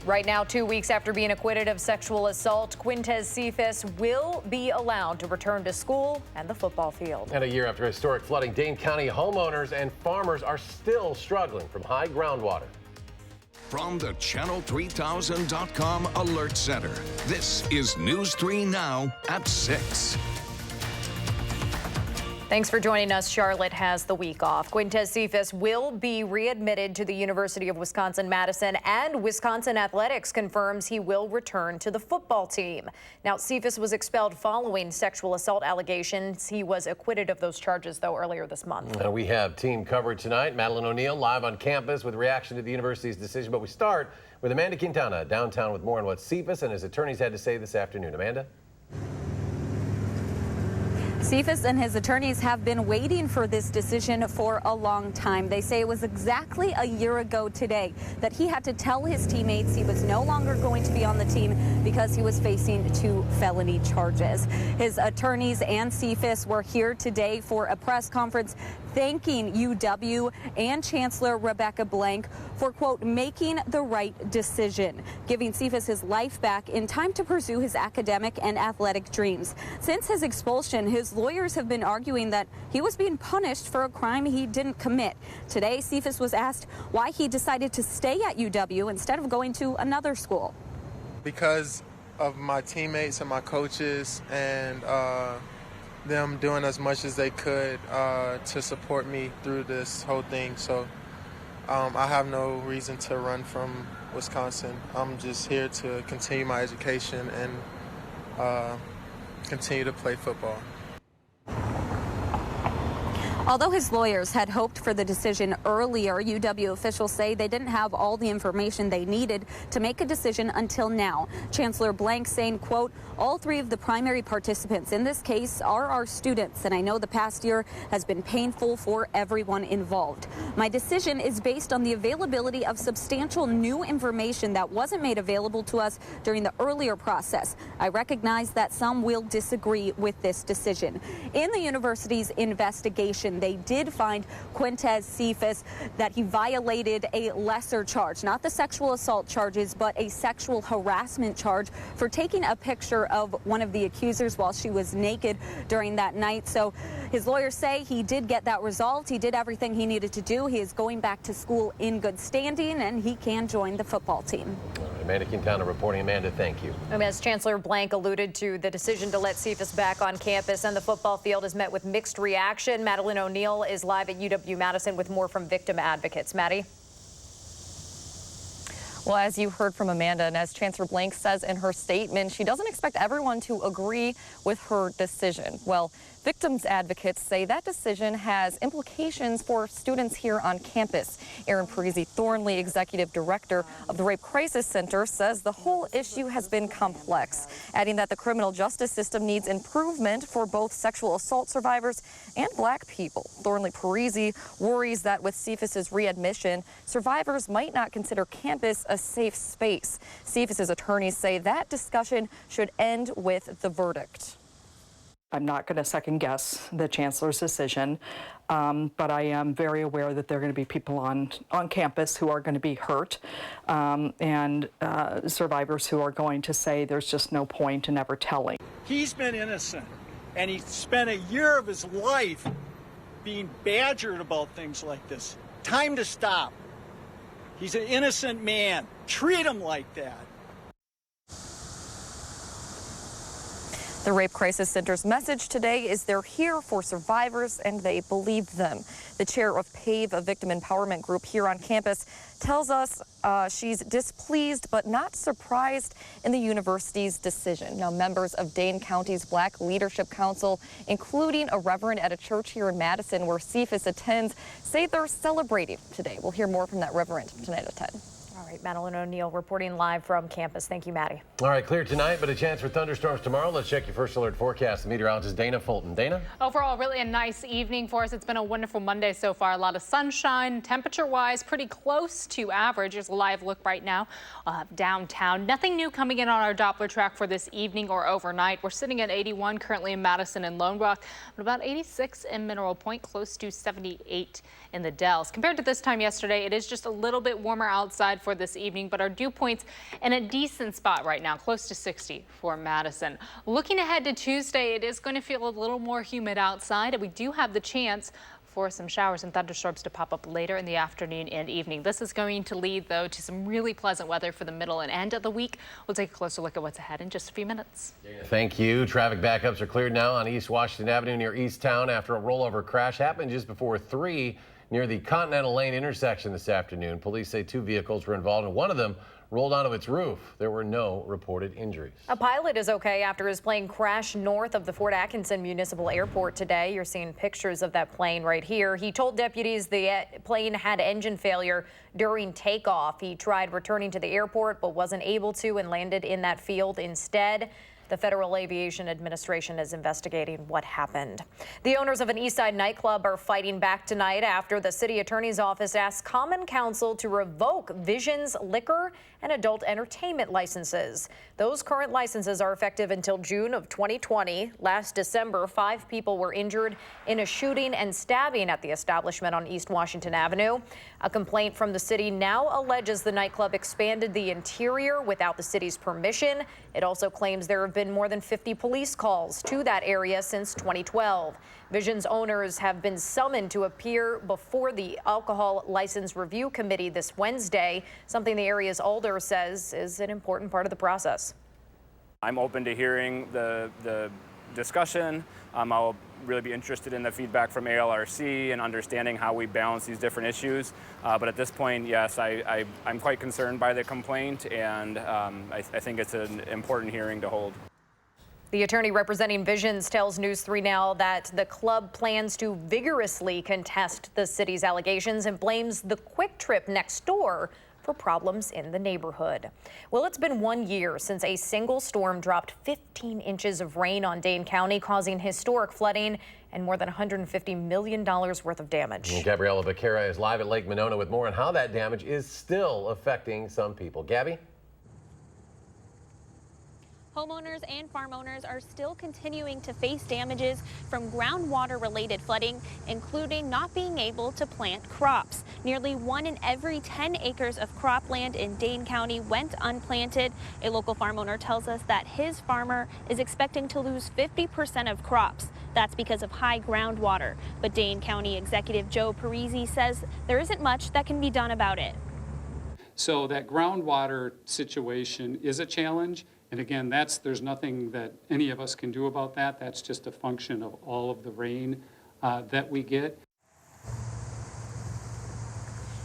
Right now, 2 weeks after being acquitted of sexual assault, Quintez Cephas will be allowed to return to school and the football field. And a year after historic flooding, Dane County homeowners and farmers are still struggling from high groundwater. From the Channel3000.com Alert Center, this is News 3 Now at 6. Thanks for joining us. Charlotte has the week off. Quintez Cephas will be readmitted to the University of Wisconsin-Madison, and Wisconsin Athletics confirms he will return to the football team. Now, Cephas was expelled following sexual assault allegations. He was acquitted of those charges, though, earlier this month. We have team coverage tonight. Madeline O'Neill live on campus with reaction to the university's decision. But we start with Amanda Quintana downtown with more on what Cephas and his attorneys had to say this afternoon. Amanda? Cephas and his attorneys have been waiting for this decision for a long time. They say it was exactly a year ago today that he had to tell his teammates he was no longer going to be on the team because he was facing 2 felony charges. His attorneys and Cephas were here today for a press conference thanking UW and Chancellor Rebecca Blank for, quote, making the right decision, giving Cephas his life back in time to pursue his academic and athletic dreams. Since his expulsion, his lawyers have been arguing that he was being punished for a crime he didn't commit. Today, Cephas was asked why he decided to stay at UW instead of going to another school. Because of my teammates and my coaches and them doing as much as they could to support me through this whole thing. So I have no reason to run from Wisconsin. I'm just here to continue my education and continue to play football. Although his lawyers had hoped for the decision earlier, UW officials say they didn't have all the information they needed to make a decision until now. Chancellor Blank saying, quote, all 3 of the primary participants in this case are our students, and I know the past year has been painful for everyone involved. My decision is based on the availability of substantial new information that wasn't made available to us during the earlier process. I recognize that some will disagree with this decision. In the university's investigation, they did find Quintez Cephas that he violated a lesser charge, not the sexual assault charges, but a sexual harassment charge for taking a picture of one of the accusers while she was naked during that night. So his lawyers say he did get that resolved. He did everything he needed to do. He is going back to school in good standing, and he can join the football team. Amanda Quintana reporting. Amanda, thank you. And as Chancellor Blank alluded to, the decision to let Cephas back on campus and the football field has met with mixed reaction. Madeline O'Neill is live at UW-Madison with more from victim advocates. Maddie? Well, as you heard from Amanda, and as Chancellor Blank says in her statement, she doesn't expect everyone to agree with her decision. Well, victims advocates say that decision has implications for students here on campus. Erin Parisi-Thornley, executive director of the Rape Crisis Center, says the whole issue has been complex, adding that the criminal justice system needs improvement for both sexual assault survivors and Black people. Thornley Parisi worries that with Cephas's readmission, survivors might not consider campus a safe space. Cephas's attorneys say that discussion should end with the verdict. I'm not going to second guess the chancellor's decision, but I am very aware that there are going to be people on campus who are going to be hurt, and survivors who are going to say there's just no point in ever telling. He's been innocent, and he spent a year of his life being badgered about things like this. Time to stop. He's an innocent man. Treat him like that. The Rape Crisis Center's message today is they're here for survivors and they believe them. The chair of PAVE, a victim empowerment group here on campus, tells us she's displeased but not surprised in the university's decision. Now, members of Dane County's Black Leadership Council, including a reverend at a church here in Madison where Cephas attends, say they're celebrating today. We'll hear more from that reverend tonight at 10. All right, Madeline O'Neill reporting live from campus. Thank you, Maddie. All right, clear tonight, but a chance for thunderstorms tomorrow. Let's check your first alert forecast. The meteorologist Dana Fulton. Dana? Overall, really a nice evening for us. It's been a wonderful Monday so far. A lot of sunshine, temperature-wise, pretty close to average. Here's a live look right now downtown. Nothing new coming in on our Doppler track for this evening or overnight. We're sitting at 81 currently in Madison and Lone Rock, but about 86 in Mineral Point, close to 78 in the Dells. Compared to this time yesterday, it is just a little bit warmer outside for this evening, but our dew points in a decent spot right now, close to 60 for Madison. Looking ahead to Tuesday, it is going to feel a little more humid outside, and we do have the chance for some showers and thunderstorms to pop up later in the afternoon and evening. This is going to lead, though, to some really pleasant weather for the middle and end of the week. We'll take a closer look at what's ahead in just a few minutes. Thank you. Traffic backups are cleared now on East Washington Avenue near Easttown after a rollover crash happened just before 3 near the Continental Lane intersection this afternoon. Police say 2 vehicles were involved, and one of them rolled onto its roof. There were no reported injuries. A pilot is okay after his plane crashed north of the Fort Atkinson Municipal Airport today. You're seeing pictures of that plane right here. He told deputies the plane had engine failure during takeoff. He tried returning to the airport but wasn't able to and landed in that field instead. The Federal Aviation Administration is investigating what happened. The owners of an Eastside nightclub are fighting back tonight after the city attorney's office asked Common Council to revoke Vision's liquor and adult entertainment licenses. Those current licenses are effective until June of 2020. Last December, 5 people were injured in a shooting and stabbing at the establishment on East Washington Avenue. A complaint from the city now alleges the nightclub expanded the interior without the city's permission. It also claims there have been more than 50 police calls to that area since 2012. Vision's owners have been summoned to appear before the Alcohol License Review Committee this Wednesday, something the area's alder says is an important part of the process. I'm open to hearing the discussion. I'll really be interested in the feedback from ALRC and understanding how we balance these different issues. But at this point, yes, I'm quite concerned by the complaint, and I think it's an important hearing to hold. The attorney representing Visions tells News 3 Now that the club plans to vigorously contest the city's allegations and blames the Quick Trip next door for problems in the neighborhood. Well, it's been 1 year since a single storm dropped 15 inches of rain on Dane County, causing historic flooding and more than $150 million worth of damage. Gabriella Becerra is live at Lake Monona with more on how that damage is still affecting some people. Gabby? Homeowners and farm owners are still continuing to face damages from groundwater-related flooding, including not being able to plant crops. Nearly 1 in every 10 acres of cropland in Dane County went unplanted. A local farm owner tells us that his farmer is expecting to lose 50% of crops. That's because of high groundwater. But Dane County Executive Joe Parisi says there isn't much that can be done about it. So that groundwater situation is a challenge. And again, there's nothing that any of us can do about that. That's just a function of all of the rain that we get.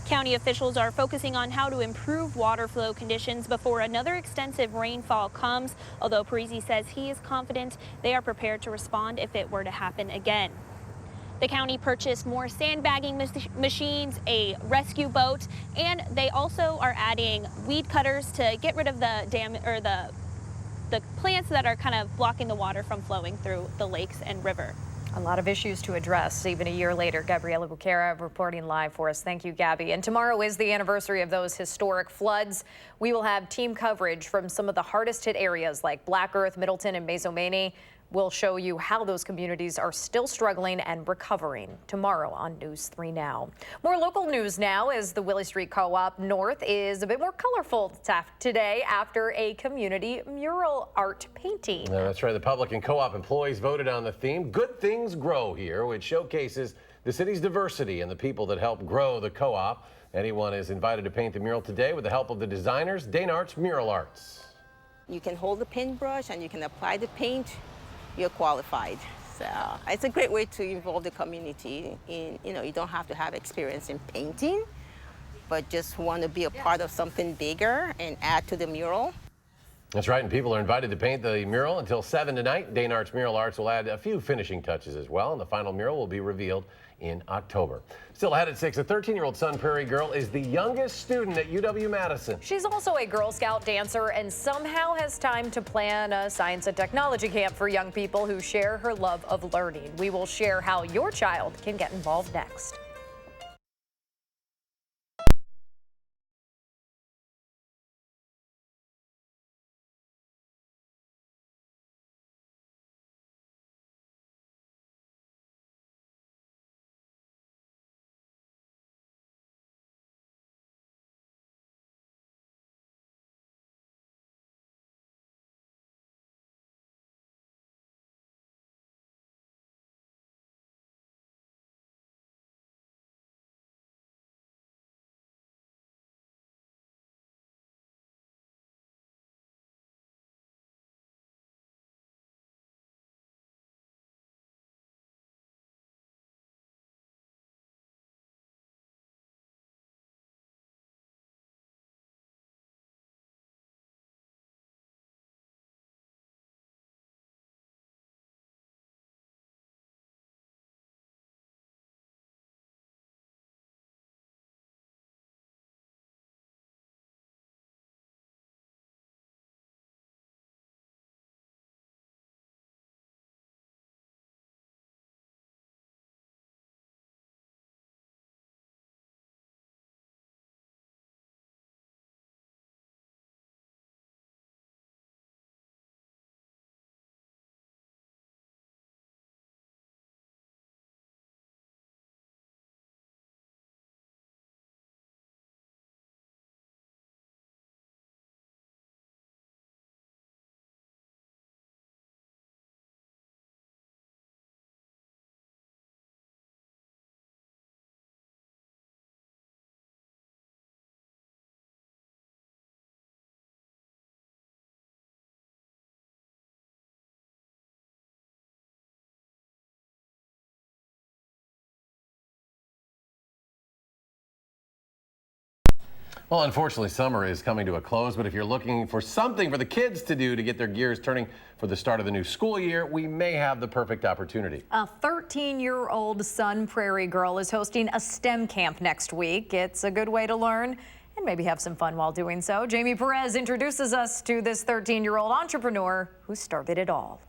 County officials are focusing on how to improve water flow conditions before another extensive rainfall comes, although Parisi says he is confident they are prepared to respond if it were to happen again. The county purchased more sandbagging machines, a rescue boat, and they also are adding weed cutters to get rid of the the plants that are kind of blocking the water from flowing through the lakes and river. A lot of issues to address even a year later. Gabriella Becerra reporting live for us. Thank you, Gabby. And tomorrow is the anniversary of those historic floods. We will have team coverage from some of the hardest hit areas like Black Earth, Middleton, and Mazomanie. We'll show you how those communities are still struggling and recovering tomorrow on News 3 Now. More local news now as the Willie Street Co-op North is a bit more colorful today after a community mural art painting. That's right. The public and co-op employees voted on the theme, Good Things Grow Here, which showcases the city's diversity and the people that help grow the co-op. Anyone is invited to paint the mural today with the help of the designers, Dane Arts Mural Arts. You can hold the paintbrush and you can apply the paint. You're qualified. So it's a great way to involve the community in, you don't have to have experience in painting, but just want to be a part of something bigger and add to the mural. That's right, and people are invited to paint the mural until 7 tonight. Dane Arts Mural Arts will add a few finishing touches as well, and the final mural will be revealed in October. Still ahead at 6, a 13-year-old Sun Prairie girl is the youngest student at UW-Madison. She's also a Girl Scout dancer and somehow has time to plan a science and technology camp for young people who share her love of learning. We will share how your child can get involved next. Well, unfortunately, summer is coming to a close, but if you're looking for something for the kids to do to get their gears turning for the start of the new school year, we may have the perfect opportunity. A 13-year-old Sun Prairie girl is hosting a STEM camp next week. It's a good way to learn and maybe have some fun while doing so. Jamie Perez introduces us to this 13-year-old entrepreneur who started it all.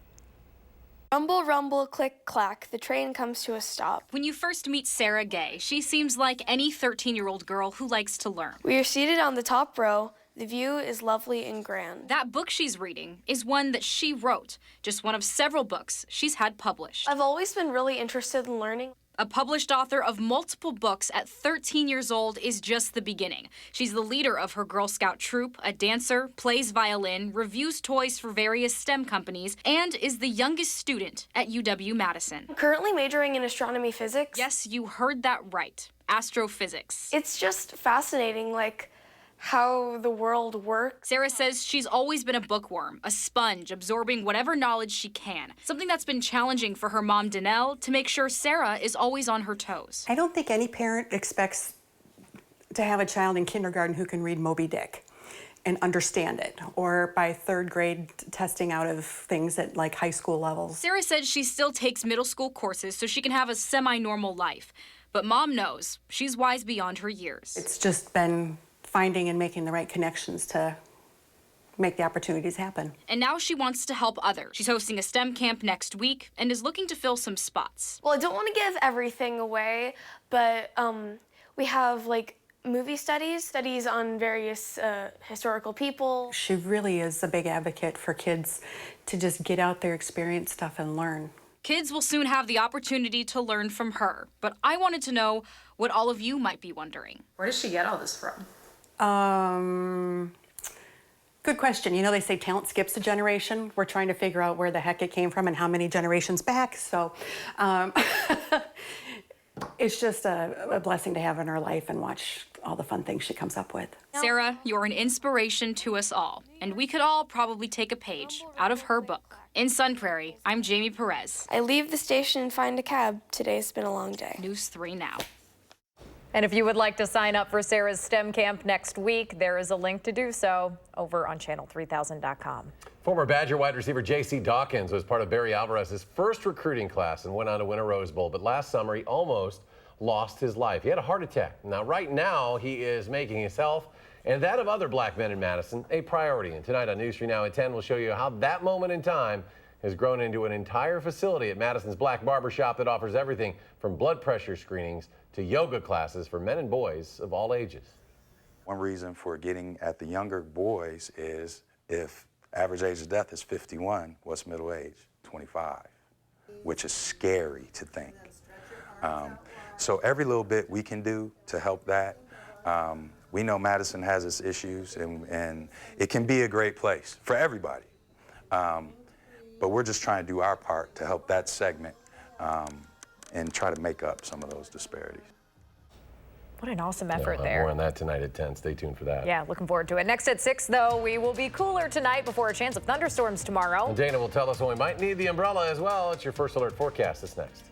Rumble, rumble, click, clack, the train comes to a stop. When you first meet Sarah Gay, she seems like any 13-year-old girl who likes to learn. We are seated on the top row. The view is lovely and grand. That book she's reading is one that she wrote, just one of several books she's had published. I've always been really interested in learning. A published author of multiple books at 13 years old is just the beginning. She's the leader of her Girl Scout troop, a dancer, plays violin, reviews toys for various STEM companies, and is the youngest student at UW-Madison. I'm currently majoring in astronomy physics. Yes, you heard that right. Astrophysics. It's just fascinating, like how the world works. Sarah says she's always been a bookworm, a sponge, absorbing whatever knowledge she can. Something that's been challenging for her mom, Danelle, to make sure Sarah is always on her toes. I don't think any parent expects to have a child in kindergarten who can read Moby Dick and understand it, or by third grade testing out of things at like high school levels. Sarah said she still takes middle school courses so she can have a semi-normal life. But mom knows she's wise beyond her years. It's just been finding and making the right connections to make the opportunities happen. And now she wants to help others. She's hosting a STEM camp next week and is looking to fill some spots. Well, I don't want to give everything away, but we have like movie studies on various historical people. She really is a big advocate for kids to just get out there, experience stuff, and learn. Kids will soon have the opportunity to learn from her, but I wanted to know what all of you might be wondering. Where does she get all this from? Good question. You know, they say talent skips a generation. We're trying to figure out where the heck it came from and how many generations back. So it's just a blessing to have in her life and watch all the fun things she comes up with. Sarah, you're an inspiration to us all, and we could all probably take a page out of her book. In Sun Prairie, I'm Jamie Perez. I leave the station and find a cab. Today's been a long day. News 3 Now. And if you would like to sign up for Sarah's STEM camp next week, there is a link to do so over on channel3000.com. Former Badger wide receiver J.C. Dawkins was part of Barry Alvarez's first recruiting class and went on to win a Rose Bowl. But last summer, he almost lost his life. He had a heart attack. Now, right now, he is making his health and that of other black men in Madison a priority. And tonight on News 3 Now at 10, we'll show you how that moment in time has grown into an entire facility at Madison's Black Barbershop that offers everything from blood pressure screenings to yoga classes for men and boys of all ages. One reason for getting at the younger boys is if average age of death is 51, what's middle age? 25, which is scary to think. So every little bit we can do to help that. We know Madison has its issues and it can be a great place for everybody. But we're just trying to do our part to help that segment and try to make up some of those disparities. What an awesome effort We'll have there. More on that tonight at 10. Stay tuned for that. Yeah, looking forward to it. Next at 6, though, we will be cooler tonight before a chance of thunderstorms tomorrow. And Dana will tell us when we might need the umbrella as well. It's your First Alert forecast. That's next.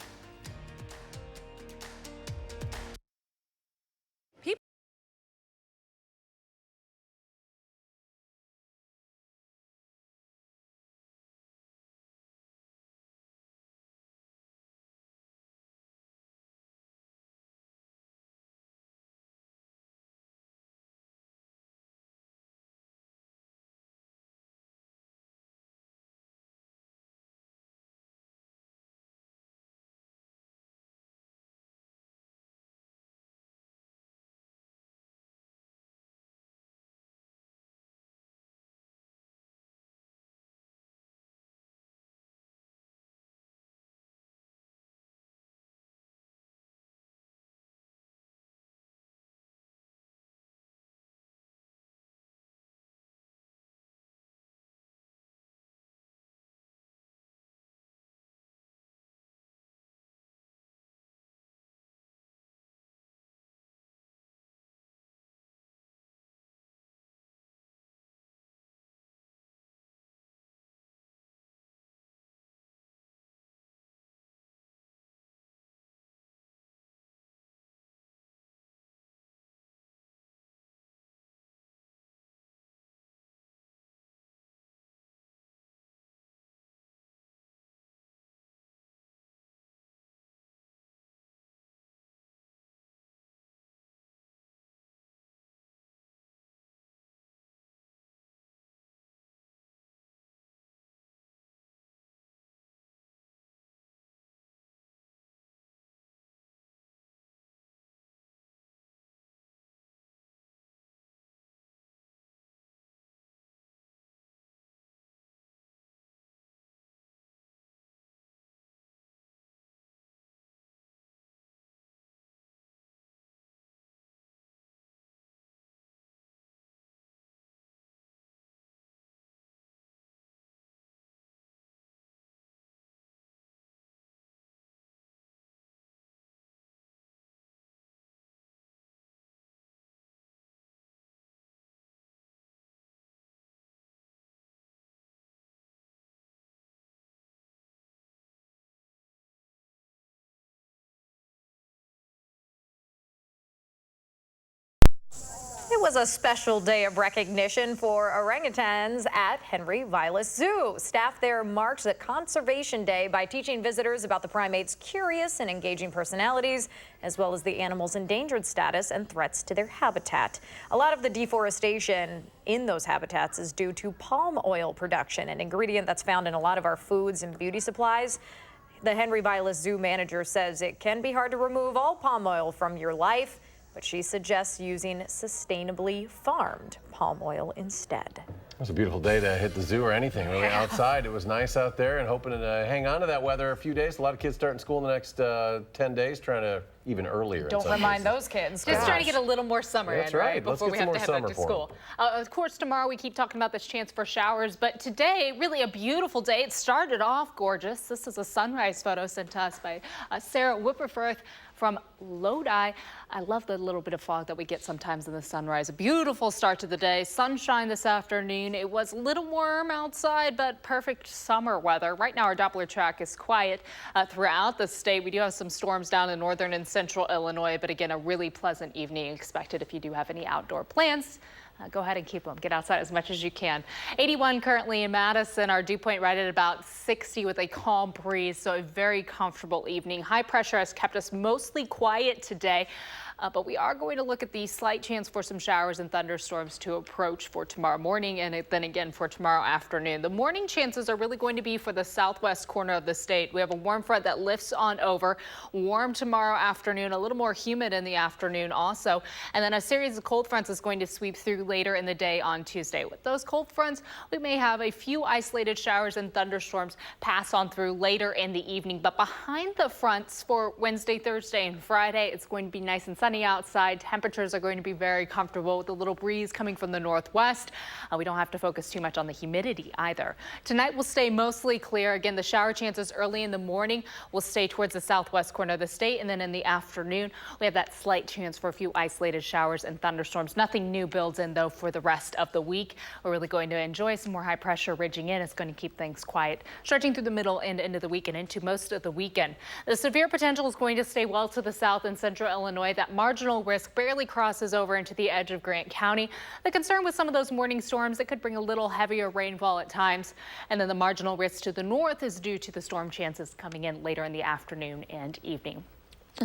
was a special day of recognition for orangutans at Henry Vilas Zoo. Staff there marked the Conservation Day by teaching visitors about the primates' curious and engaging personalities, as well as the animals' endangered status and threats to their habitat. A lot of the deforestation in those habitats is due to palm oil production, an ingredient that's found in a lot of our foods and beauty supplies. The Henry Vilas Zoo manager says it can be hard to remove all palm oil from your life, but she suggests using sustainably farmed palm oil instead. It was a beautiful day to hit the zoo or anything really outside. It was nice out there, and hoping to hang on to that weather a few days. A lot of kids starting school in the next 10 days, trying to even earlier. Don't remind those kids. Just trying to get a little more summer That's in, right. Before we have to head back to school. Of course, tomorrow we keep talking about this chance for showers, but today, really a beautiful day. It started off gorgeous. This is a sunrise photo sent to us by Sarah Whipperforth from Lodi. I love the little bit of fog that we get sometimes in the sunrise. A beautiful start to the day. Sunshine this afternoon. It was a little warm outside, but perfect summer weather. Right now, our Doppler track is quiet throughout the state. We do have some storms down in northern and central Illinois, but again, a really pleasant evening expected if you do have any outdoor plans. Go ahead and keep them. Get outside as much as you can. 81 currently in Madison. Our dew point right at about 60 with a calm breeze, so a very comfortable evening. High pressure has kept us mostly quiet today. But we are going to look at the slight chance for some showers and thunderstorms to approach for tomorrow morning and then again for tomorrow afternoon. The morning chances are really going to be for the southwest corner of the state. We have a warm front that lifts on over. Warm tomorrow afternoon, a little more humid in the afternoon also. And then a series of cold fronts is going to sweep through later in the day on Tuesday. With those cold fronts, we may have a few isolated showers and thunderstorms pass on through later in the evening. But behind the fronts for Wednesday, Thursday, and Friday, it's going to be nice and sunny outside. Temperatures are going to be very comfortable with a little breeze coming from the northwest. We don't have to focus too much on the humidity either. Tonight will stay mostly clear. Again, the shower chances early in the morning will stay towards the southwest corner of the state, and then in the afternoon we have that slight chance for a few isolated showers and thunderstorms. Nothing new builds in though for the rest of the week. We're really going to enjoy some more high pressure ridging in. It's going to keep things quiet stretching through the middle and into the week and into most of the weekend. The severe potential is going to stay well to the south and central Illinois. That marginal risk barely crosses over into the edge of Grant County. The concern with some of those morning storms, it could bring a little heavier rainfall at times. And then the marginal risk to the north is due to the storm chances coming in later in the afternoon and evening.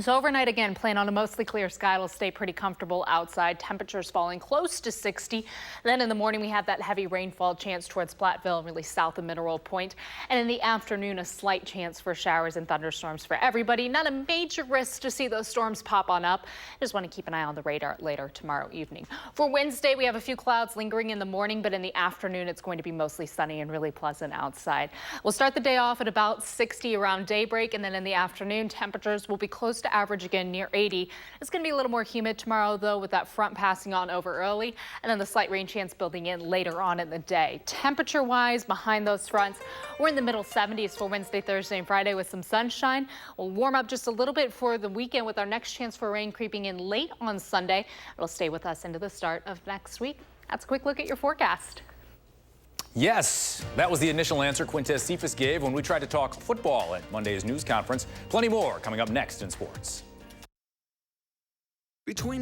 So overnight, again, plan on a mostly clear sky. It'll stay pretty comfortable outside. Temperatures falling close to 60. Then in the morning, we have that heavy rainfall chance towards Platteville, really south of Mineral Point. And in the afternoon, a slight chance for showers and thunderstorms for everybody. Not a major risk to see those storms pop on up. Just want to keep an eye on the radar later tomorrow evening. For Wednesday, we have a few clouds lingering in the morning, but in the afternoon, it's going to be mostly sunny and really pleasant outside. We'll start the day off at about 60 around daybreak, and then in the afternoon, temperatures will be close to average again near 80. It's going to be a little more humid tomorrow, though, with that front passing on over early, and then the slight rain chance building in later on in the day. Temperature-wise, behind those fronts, we're in the middle 70s for Wednesday, Thursday, and Friday with some sunshine. We'll warm up just a little bit for the weekend with our next chance for rain creeping in late on Sunday. It'll stay with us into the start of next week. That's a quick look at your forecast. Yes, that was the initial answer Quintez Cephas gave when we tried to talk football at Monday's news conference. Plenty more coming up next in sports. Between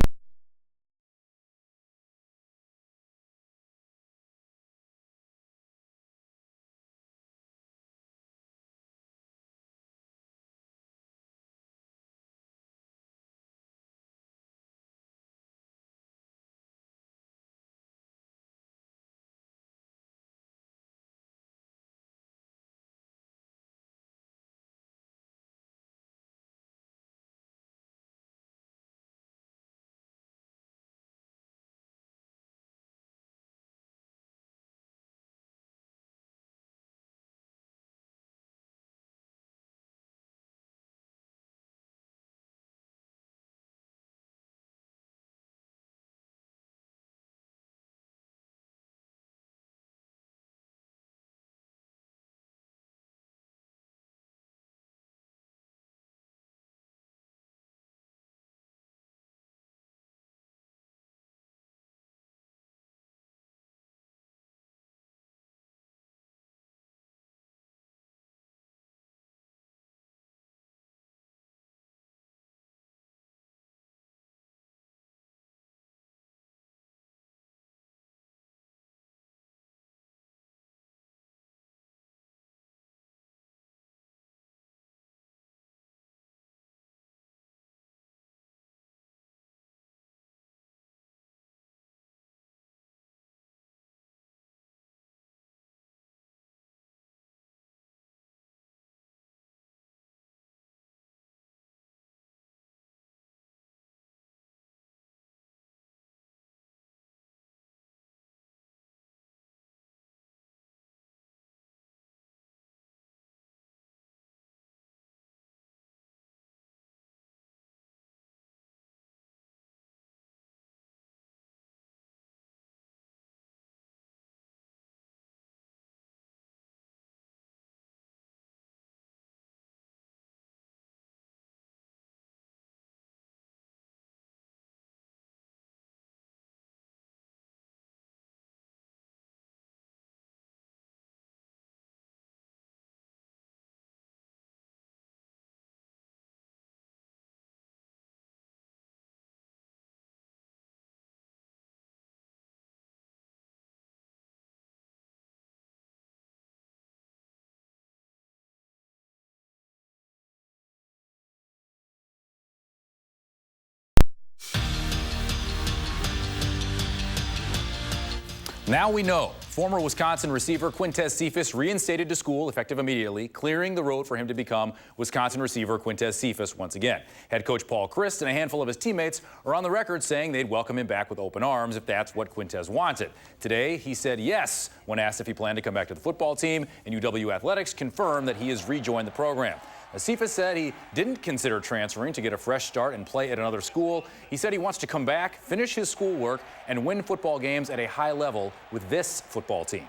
Now we know. Former Wisconsin receiver Quintez Cephas reinstated to school effective immediately, clearing the road for him to become Wisconsin receiver Quintez Cephas once again. Head coach Paul Chryst and a handful of his teammates are on the record saying they'd welcome him back with open arms if that's what Quintez wanted. Today, he said yes when asked if he planned to come back to the football team, and UW Athletics confirmed that he has rejoined the program. Cephas said he didn't consider transferring to get a fresh start and play at another school. He said he wants to come back, finish his schoolwork, and win football games at a high level with this football team.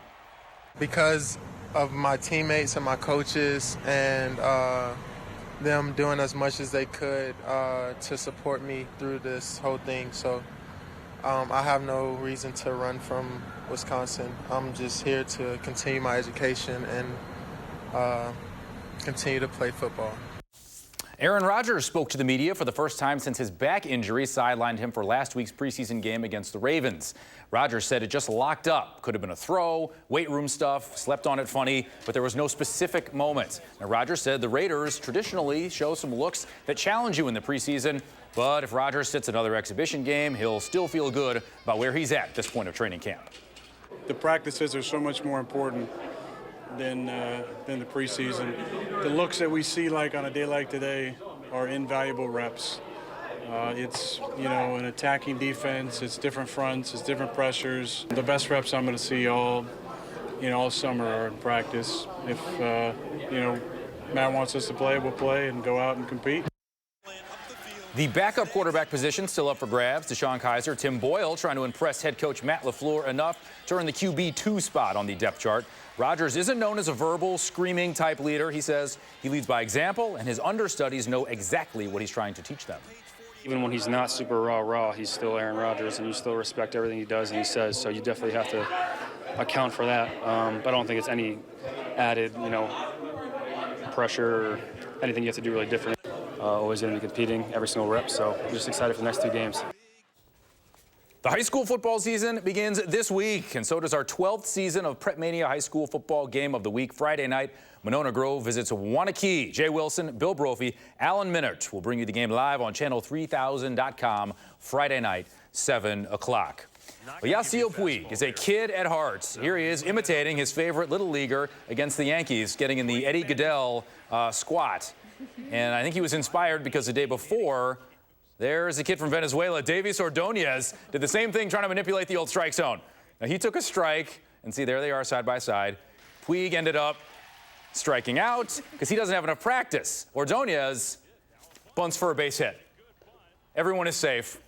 Because of my teammates and my coaches and them doing as much as they could to support me through this whole thing. So I have no reason to run from Wisconsin. I'm just here to continue my education and continue to play football. Aaron Rodgers spoke to the media for the first time since his back injury sidelined him for last week's preseason game against the Ravens. Rodgers said it just locked up. Could have been a throw, weight room stuff, slept on it funny, but there was no specific moment. Now, Rodgers said the Raiders traditionally show some looks that challenge you in the preseason, but if Rodgers sits another exhibition game, he'll still feel good about where he's at this point of training camp. The practices are so much more important than the preseason. The looks that we see like on a day like today are invaluable reps. It's, an attacking defense, it's different fronts, it's different pressures. The best reps I'm going to see all summer are in practice. If, Matt wants us to play, we'll play and go out and compete. The backup quarterback position still up for grabs. DeShone Kizer, Tim Boyle trying to impress head coach Matt LaFleur enough to earn the QB2 spot on the depth chart. Rodgers isn't known as a verbal, screaming type leader. He says he leads by example, and his understudies know exactly what he's trying to teach them. Even when he's not super raw, he's still Aaron Rodgers, and you still respect everything he does and he says, so you definitely have to account for that. But I don't think it's any added, pressure or anything you have to do really different. Always going to be competing every single rep, so I'm just excited for the next 2 games. The high school football season begins this week, and so does our 12th season of Prep Mania High School Football Game of the Week. Friday night, Monona Grove visits Wanakee. Jay Wilson, Bill Brophy, Alan Minert will bring you the game live on channel3000.com Friday night, 7 o'clock. Well, Yasiel Puig is a kid at heart. Here he is imitating his favorite little leaguer against the Yankees, getting in the Eddie Goodell squat. And I think he was inspired because the day before, there's a kid from Venezuela, Davis Ordonez, did the same thing trying to manipulate the old strike zone. Now, he took a strike, and see, there they are side by side. Puig ended up striking out because he doesn't have enough practice. Ordonez bunts for a base hit. Everyone is safe.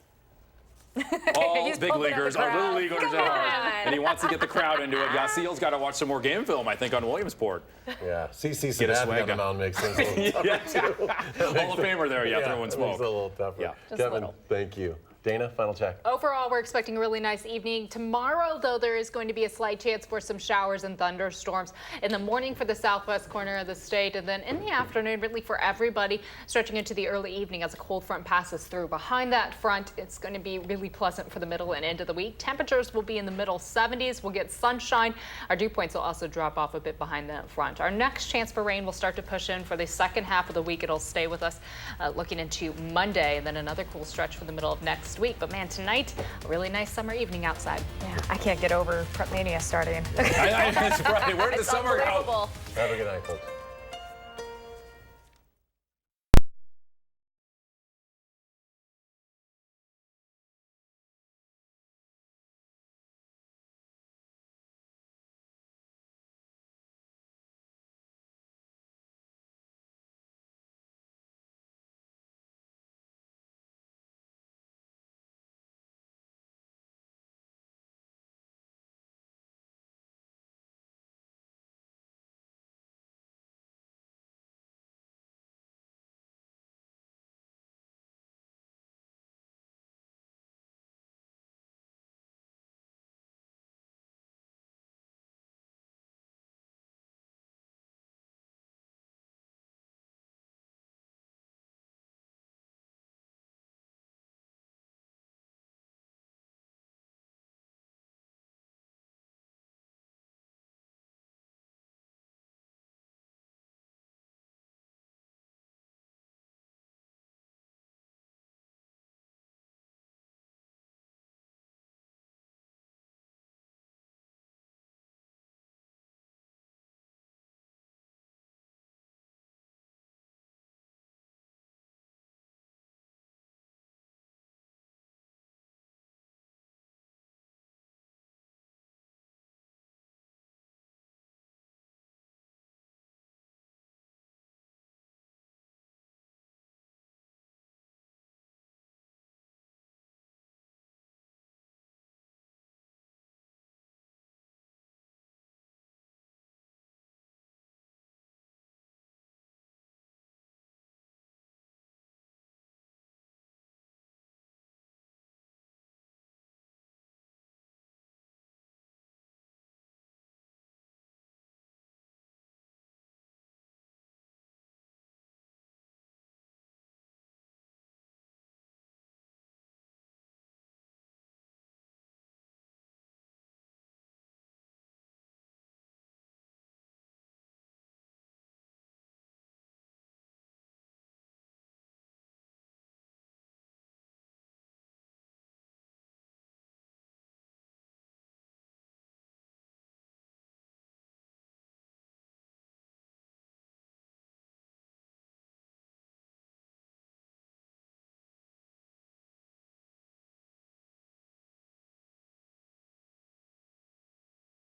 All big leaguers are little leaguers at heart, and he wants to get the crowd into it. Yasiel's got to watch some more game film, I think, on Williamsport. Yeah, CC Cincinnati on the mound makes things a little tougher. Hall of Famer there, throwing smoke. It's a little tougher. Yeah. Kevin, thank you. Dana, final check. Overall, we're expecting a really nice evening. Tomorrow, though, there is going to be a slight chance for some showers and thunderstorms in the morning for the southwest corner of the state, and then in the afternoon, really for everybody, stretching into the early evening as a cold front passes through. Behind that front, it's going to be really pleasant for the middle and end of the week. Temperatures will be in the middle 70s. We'll get sunshine. Our dew points will also drop off a bit behind that front. Our next chance for rain will start to push in for the second half of the week. It'll stay with us looking into Monday, and then another cool stretch for the middle of next week. But man, tonight, a really nice summer evening outside. Yeah, I can't get over Prep Mania starting. It's Friday. Where did the summer go? Have a good night, folks.